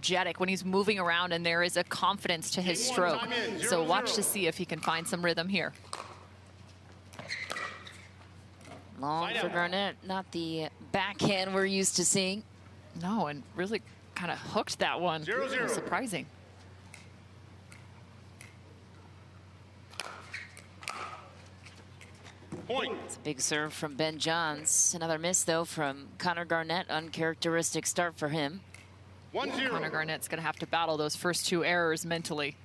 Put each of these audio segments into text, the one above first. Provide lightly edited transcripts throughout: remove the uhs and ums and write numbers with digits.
energetic when he's moving around, and there is a confidence to his stroke. So watch to see if he can find some rhythm here. Long for Garnett, not the backhand we're used to seeing. No, and really kind of hooked that one. 0-0. Surprising. Point. It's a big serve from Ben Johns. Another miss, though, from Connor Garnett. Uncharacteristic start for him. 1-0. Connor Garnett's going to have to battle those first two errors mentally.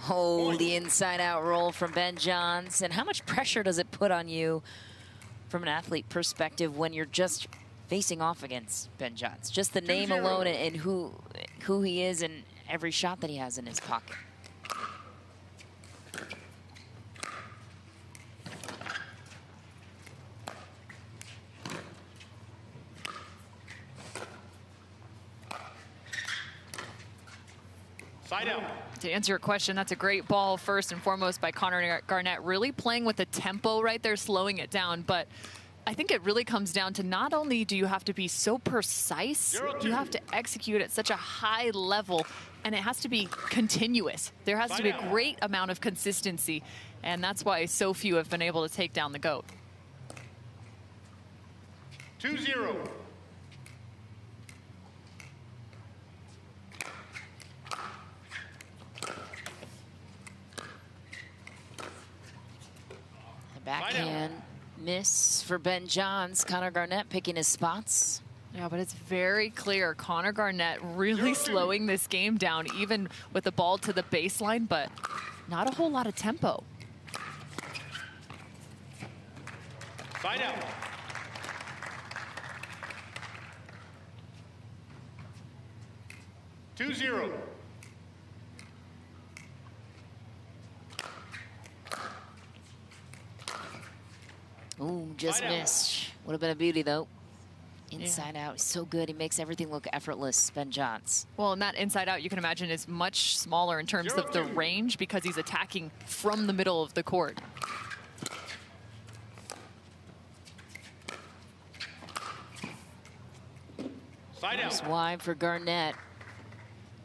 Oh, the inside-out roll from Ben Johns. And how much pressure does it put on you from an athlete perspective when you're just facing off against Ben Johns? Just the name 2-0. alone and who he is and every shot that he has in his pocket. Side out. To answer your question, that's a great ball first and foremost by Connor Garnett, really playing with the tempo right there, slowing it down. But I think it really comes down to not only do you have to be so precise, 0-2. you have to execute at such a high level, and it has to be continuous. There has to be a great amount of consistency, and that's why so few have been able to take down the GOAT. 2-0. Backhand miss for Ben Johns. Connor Garnett picking his spots. Yeah, but it's very clear Connor Garnett really slowing this game down, even with the ball to the baseline, but not a whole lot of tempo. Side out. Two zero. Ooh, just Side out. missed. Would have been a beauty, though. Inside out, so good. He makes everything look effortless, Ben Johns. Well, and that inside out, you can imagine, is much smaller in terms of the 0-2. range because he's attacking from the middle of the court. Side out. Just wide for Garnett.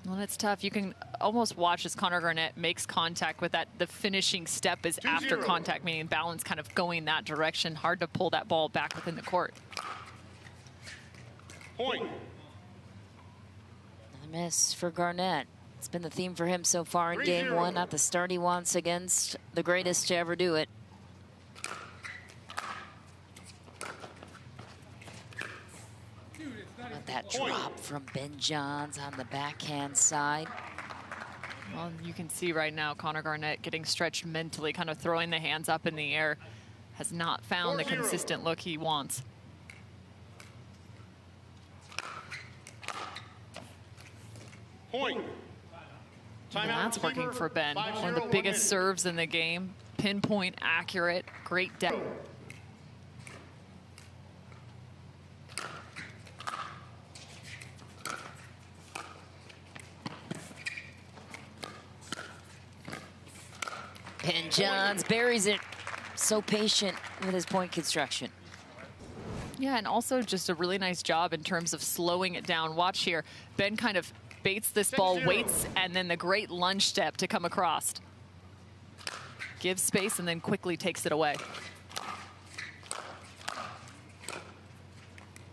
Well, that's tough. You can almost watch as Connor Garnett makes contact with that. The finishing step is 2-0. after contact, meaning balance kind of going that direction. Hard to pull that ball back within the court. Point. Another miss for Garnett. It's been the theme for him so far in game 3-0. one. Not the start he wants against the greatest to ever do it. But that drop from Ben Johns on the backhand side. Well, you can see right now Connor Garnett getting stretched mentally, kind of throwing the hands up in the air. Has not found the 4-0. consistent look he wants. Point. And that's working for Ben. One of the 5-0, biggest 1 minute. serves in the game. Pinpoint accurate, great depth. Ben Johns buries it. So patient with his point construction. Yeah, and also just a really nice job in terms of slowing it down. Watch here. Ben kind of baits this ball, 6-0. waits, and then the great lunge step to come across. Gives space and then quickly takes it away.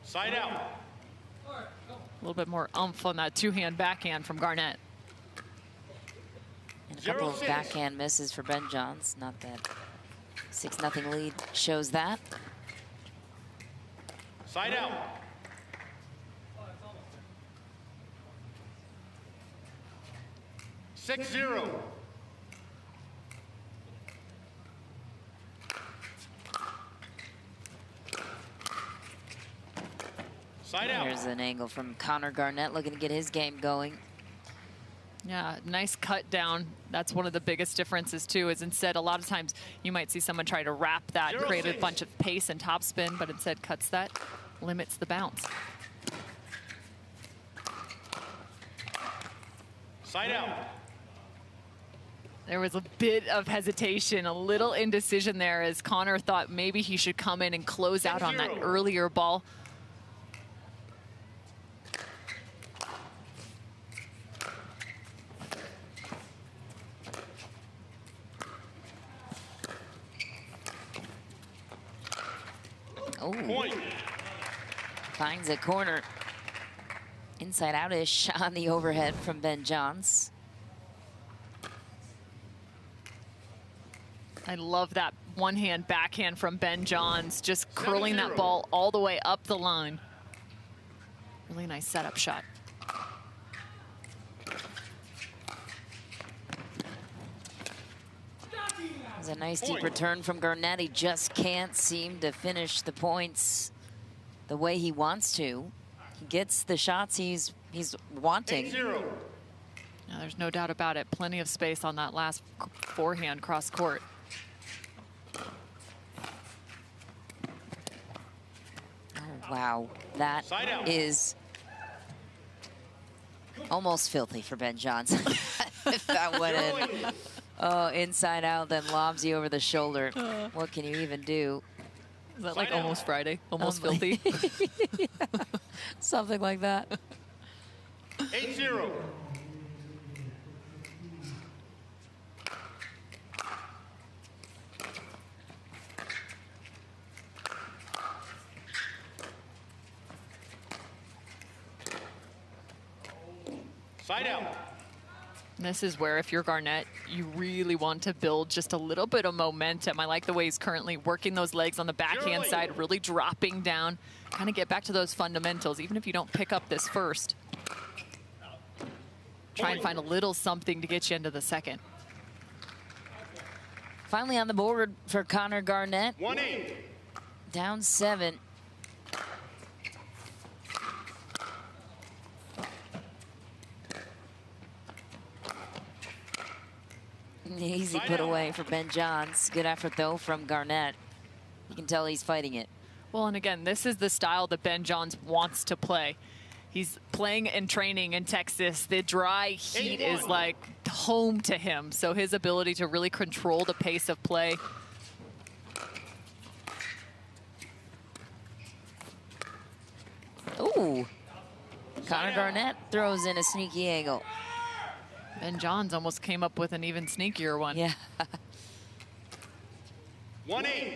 Side out. A little bit more oomph on that two-hand backhand from Garnett. And a couple of 0-6. backhand misses for Ben Johns. Not that 6-0 lead shows that. Side out. Six zero. Side out. Here's an angle from Connor Garnett looking to get his game going. Yeah, nice cut down. That's one of the biggest differences too, is instead a lot of times you might see someone try to wrap that, create a 0-6. bunch of pace and topspin, but instead cuts that, limits the bounce. Side out. There was a bit of hesitation, a little indecision there as Connor thought maybe he should come in and close out on that 6-0. earlier ball. Oh, Point. finds a corner. Inside out-ish on the overhead from Ben Johns. I love that one-hand backhand from Ben Johns, just 7-0. curling that ball all the way up the line. Really nice setup shot. It's a nice deep return from Garnett. He just can't seem to finish the points the way he wants to. He gets the shots he's wanting. 8-0. Now, there's no doubt about it. Plenty of space on that last forehand cross court. Oh, wow. That Side out. is almost filthy for Ben Johns. If that went in. Oh, inside out, then lobs you over the shoulder. What can you even do? Is that like Side out. almost Friday? Almost filthy? Yeah, something like that. 8-0. Side out. This is where, if you're Garnett, you really want to build just a little bit of momentum. I like the way he's currently working those legs on the backhand side, really dropping down, kind of get back to those fundamentals, even if you don't pick up this first. Try and find a little something to get you into the second. Finally on the board for Connor Garnett. 1-8. Down 7. Easy put away for Ben Johns. Good effort, though, from Garnett. You can tell he's fighting it. Well, and again, this is the style that Ben Johns wants to play. He's playing and training in Texas. The dry heat is like home to him. So his ability to really control the pace of play. Ooh. Connor Garnett throws in a sneaky angle. Ben Johns almost came up with an even sneakier one. Yeah. 1-8.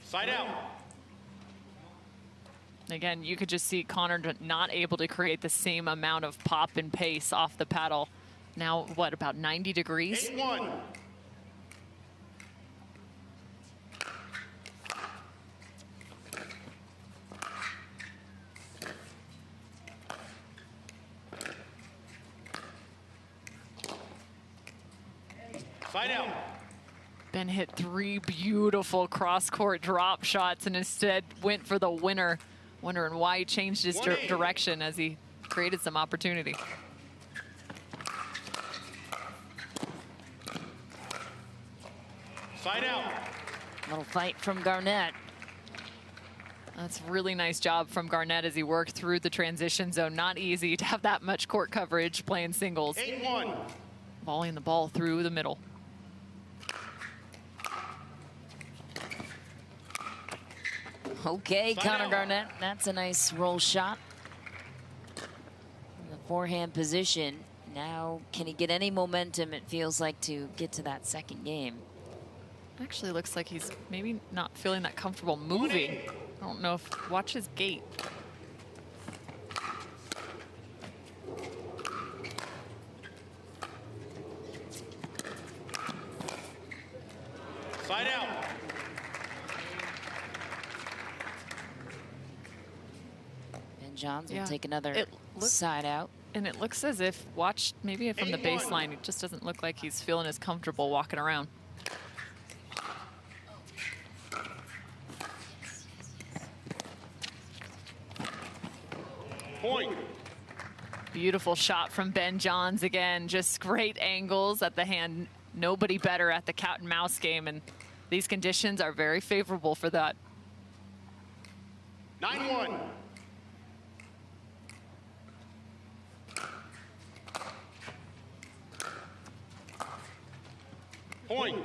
Side out. Again, you could just see Connor not able to create the same amount of pop and pace off the paddle. Now, what, about 90 degrees? 8-1. Side out. Ben hit 3 beautiful cross-court drop shots and instead went for the winner. Wondering why he changed his direction as he created some opportunity. Side out. Little fight from Garnett. That's a really nice job from Garnett as he worked through the transition zone. Not easy to have that much court coverage playing singles. 8-1. Volleying the ball through the middle. Okay, Side Connor out. Garnett. That's a nice roll shot. In the forehand position. Now, can he get any momentum, it feels like, to get to that second game? Actually looks like he's maybe not feeling that comfortable moving. I don't know if, watch his gait. Side out. Ben Johns will Yeah, take another it looks- side out. And it looks as if, watch maybe from the 8-1. baseline, it just doesn't look like he's feeling as comfortable walking around. Point. Beautiful shot from Ben Johns again. Just great angles at the hand. Nobody better at the cat and mouse game, and these conditions are very favorable for that. 9-1. Point.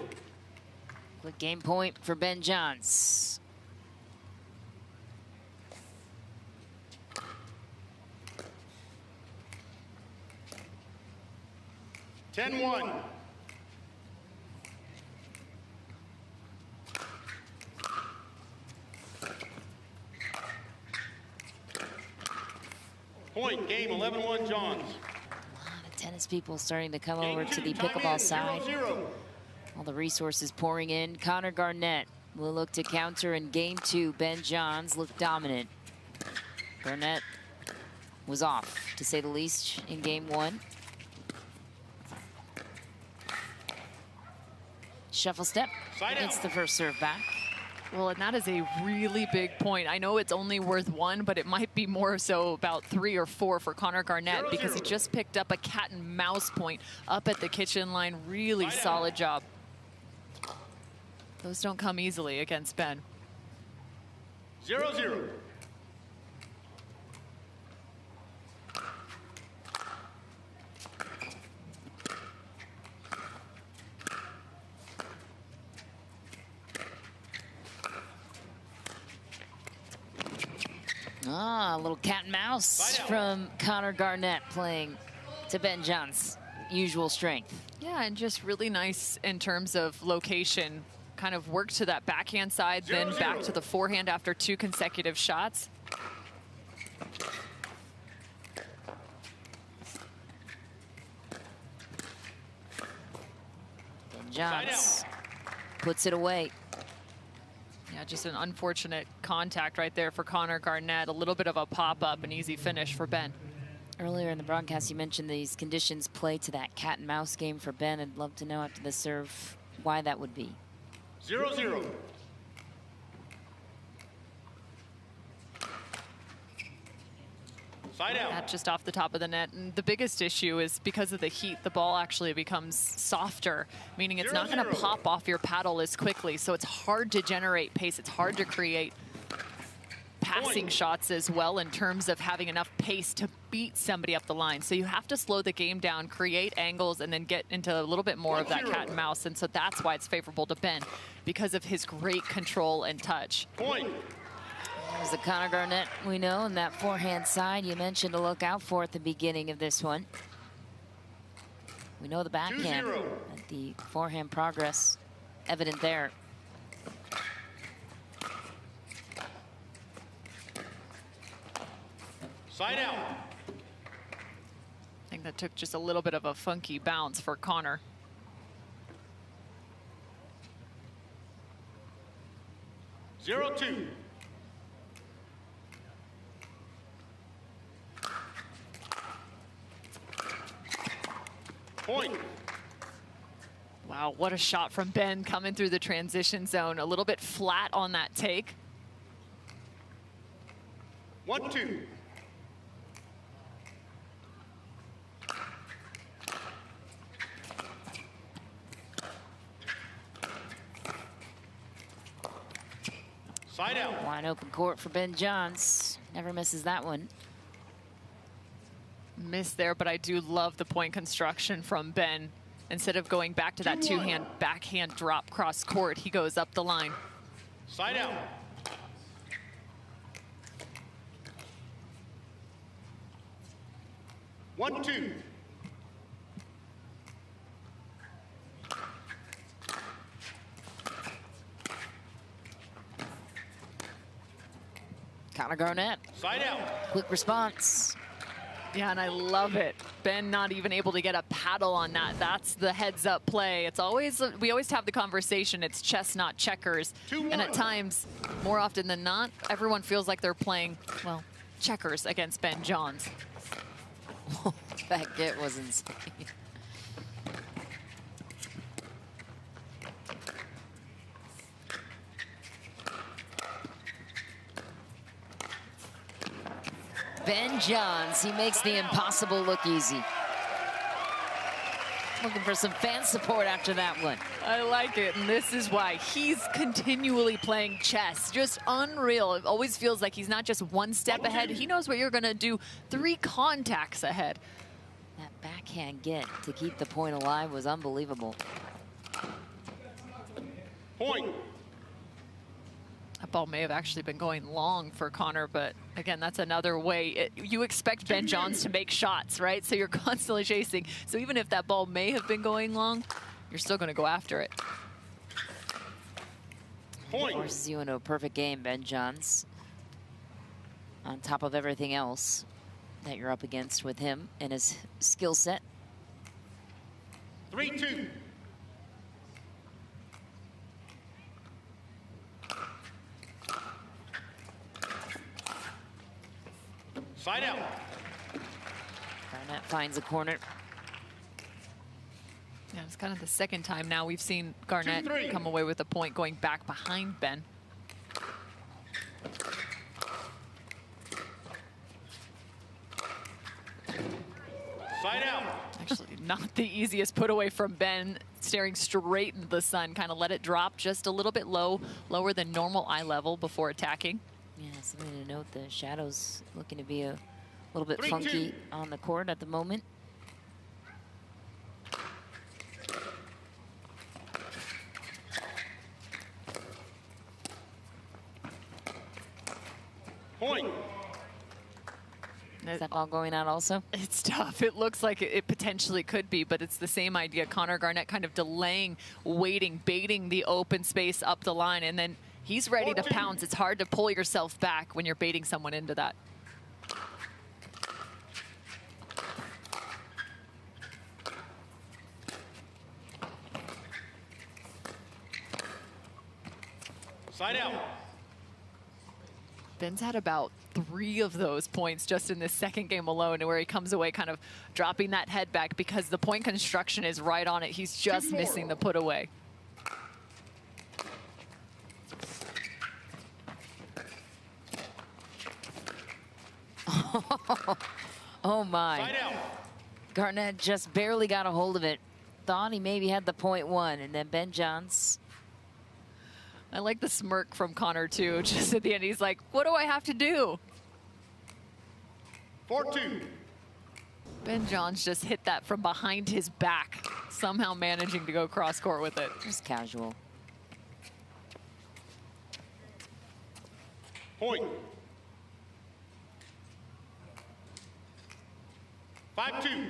Quick game point for Ben Johns. Point, game 11-1 Johns. A lot of tennis people starting to come Game over to two, the time pickleball in, side. 0-0. All the resources pouring in. Connor Garnett will look to counter in game 2. Ben Johns looked dominant. Garnett was off, to say the least, in game 1. Shuffle step. Side It's out. the first serve back. Well, and that is a really big point. I know it's only worth 1, but it might be more so about 3 or 4 for Connor Garnett 0-0. because he just picked up a cat and mouse point up at the kitchen line. Really Side out. solid job. Those don't come easily against Ben. 0-0. Ah, a little cat and mouse Side out. from Connor Garnett playing to Ben Johns' usual strength. Yeah, and just really nice in terms of location. Kind of worked to that backhand side, then 0-0. back to the forehand after 2 consecutive shots. Ben Johns puts it away. Yeah, just an unfortunate contact right there for Connor Garnett. A little bit of a pop-up, an easy finish for Ben. Earlier in the broadcast, you mentioned these conditions play to that cat and mouse game for Ben. I'd love to know after the serve why that would be. 0-0. Side out. That just off the top of the net. And the biggest issue is because of the heat, the ball actually becomes softer, meaning it's not going to 0-0. pop off your paddle as quickly. So it's hard to generate pace. It's hard to create passing Point. shots as well in terms of having enough pace to beat somebody up the line. So you have to slow the game down, create angles, and then get into a little bit more of that 1-0. cat and mouse. And so that's why it's favorable to Ben, because of his great control and touch. Point. There's the Connor Garnett we know, and that forehand side you mentioned to look out for at the beginning of this one. We know the backhand, 2-0. but the forehand progress evident there. Side out. I think that took just a little bit of a funky bounce for Connor. 0-2. Point. Wow, what a shot from Ben coming through the transition zone. A little bit flat on that take. 1-2. Side out. Wide open court for Ben Johns. Never misses that one. Missed there, but I do love the point construction from Ben. Instead of going back to that 2-1. two-hand backhand drop cross court, he goes up the line. Side out. One, two. Connor Garnett, Side out. quick response. Yeah, and I love it. Ben not even able to get a paddle on that. That's the heads-up play. It's always, we always have the conversation, it's chess, not checkers. 2-1. And at times, more often than not, everyone feels like they're playing, well, checkers against Ben Johns. That get was insane. Ben Johns, he makes the impossible look easy. Looking for some fan support after that one. I like it, and this is why he's continually playing chess. Just unreal. It always feels like he's not just one step ahead. He knows what you're going to do 3 contacts ahead. That backhand get to keep the point alive was unbelievable. Point. That ball may have actually been going long for Connor, but again, that's another way. You expect Ben Johns to make shots, right? So you're constantly chasing. So even if that ball may have been going long, you're still going to go after it. Point. Forces you into a perfect game, Ben Johns. On top of everything else. that you're up against with him and his skill set. 3-2. Side out. Garnett finds a corner. Yeah, it's kind of the second time now we've seen Garnett 2-3. come away with a point going back behind Ben. Side out. Actually, not the easiest put away from Ben, staring straight into the sun. Kind of let it drop just a little bit lower than normal eye level before attacking. Yeah, something to note, the shadows looking to be a little bit 3-2. funky on the court at the moment. Point. Is that ball going out also? It's tough. It looks like it potentially could be, but it's the same idea. Connor Garnett kind of delaying, waiting, baiting the open space up the line, and then he's ready to 14. pounce. It's hard to pull yourself back when you're baiting someone into that. Side out. Ben's had about 3 of those points just in this second game alone, where he comes away kind of dropping that head back because the point construction is right on it. He's just 2-4. missing the put away. Oh my. Side out. Garnett just barely got a hold of it. Thought he maybe had the .1, and then Ben Johns. I like the smirk from Connor too. Just at the end, he's like, what do I have to do? 4-2. Ben Johns just hit that from behind his back, somehow managing to go cross court with it. Just casual. Point. 5-2.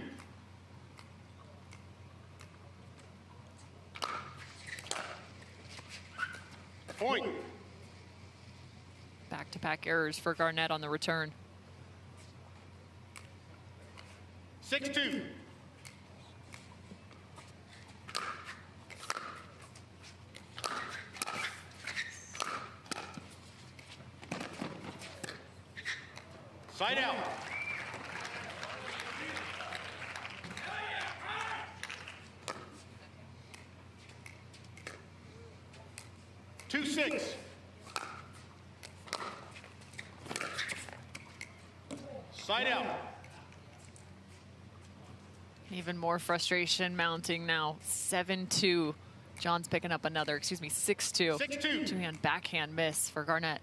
Point. Back-to-back errors for Garnett on the return. 6-2. Side out. Two, 6. Side out. Even more frustration mounting now. 7-2. John's picking up another, 6-2. 6-2. Two-hand backhand miss for Garnett.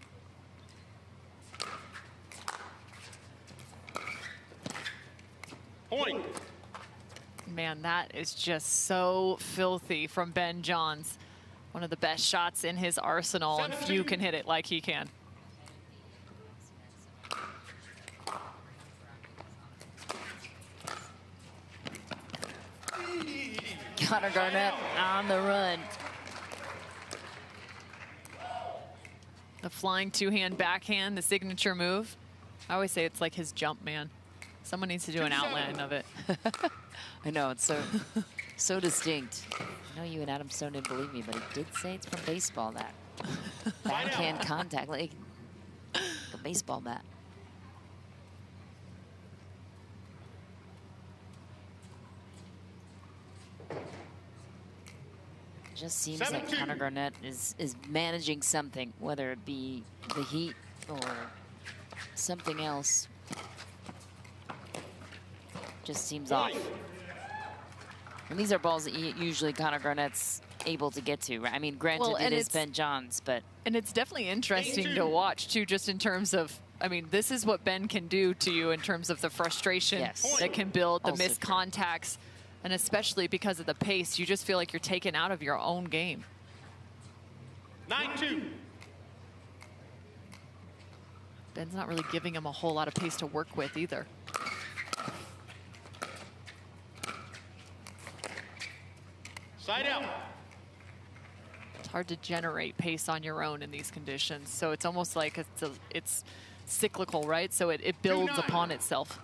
Point. Man, that is just so filthy from Ben Johns. One of the best shots in his arsenal, and few can hit it like he can. Connor Garnett on the run. The flying two-hand backhand, the signature move. I always say it's like his jump man. Someone needs to do an outline of it. I know, it's so distinct. I know you and Adam Stone didn't believe me, but he did say it's from baseball, that backhand contact, like a baseball bat. Just seems like 7-2. Connor Garnett is managing something, whether it be the heat or something else. Just seems off. And these are balls that usually Connor Garnett's able to get to, right? I mean, granted, Well, it is Ben Johns, but... And it's definitely interesting 8-2. to watch, too, just in terms of, I mean, this is what Ben can do to you in terms of the frustration Yes. that can build, the Also missed true. contacts, and especially because of the pace, you just feel like you're taken out of your own game. 9-2. Ben's not really giving him a whole lot of pace to work with either. Side out. It's hard to generate pace on your own in these conditions, so it's almost like it's cyclical, right? So it builds 2-9. upon itself.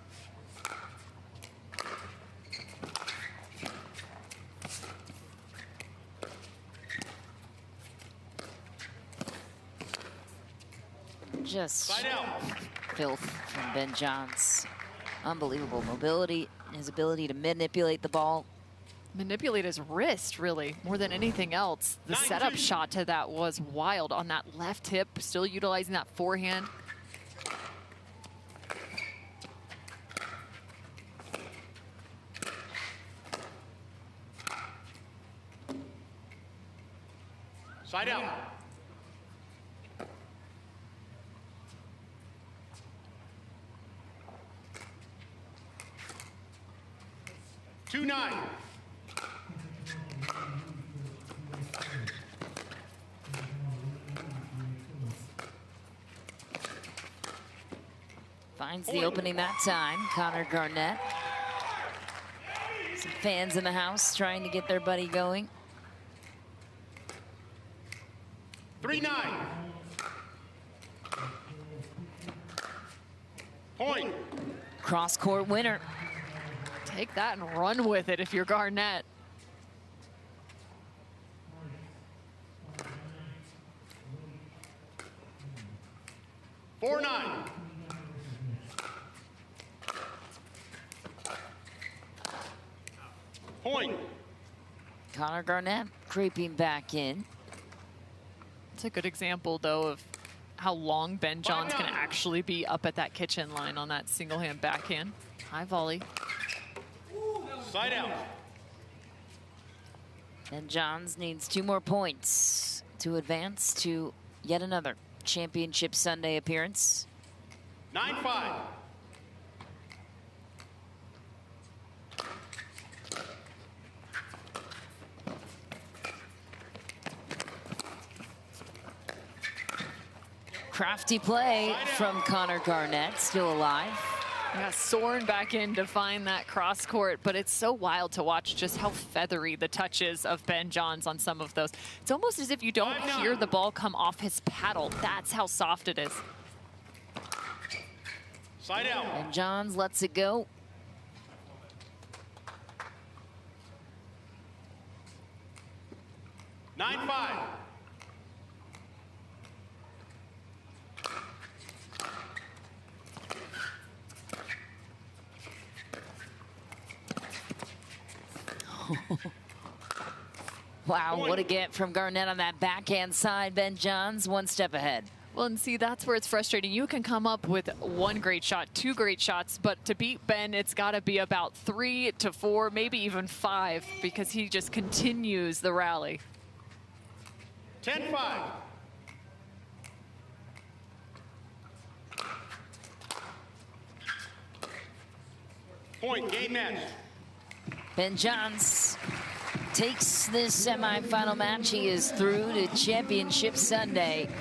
Just Side out. filth from Ben Johns. Unbelievable mobility, his ability to manipulate the ball. Manipulate his wrist, really, more than anything else. The 9-2. setup shot to that was wild on that left hip, still utilizing that forehand. Side out. Two nine. Finds the opening that time, Connor Garnett. Some fans in the house trying to get their buddy going. 3-9. Point. Cross-court winner. Take that and run with it if you're Garnett. Four nine. Point. Connor Garnett creeping back in. It's a good example, though, of how long Ben Johns can 5-9. actually be up at that kitchen line on that single hand backhand. High volley. Side out. Ben Johns needs 2 more points to advance to yet another championship Sunday appearance. 9-5. Crafty play from Connor Garnett, still alive. Yeah, soaring back in to find that cross court, but it's so wild to watch just how feathery the touch is of Ben Johns on some of those. It's almost as if you don't 5-9. hear the ball come off his paddle. That's how soft it is. Side out. And Johns lets it go. Nine five. Wow, what a get from Garnett on that backhand side. Ben Johns 1 step ahead. Well, and see, that's where it's frustrating. You can come up with 1 great shot, 2 great shots, but to beat Ben, it's got to be about 3 to 4, maybe even 5, because he just continues the rally. 10-5. Point, game match. Ben Johns takes this semifinal match. He is through to Championship Sunday.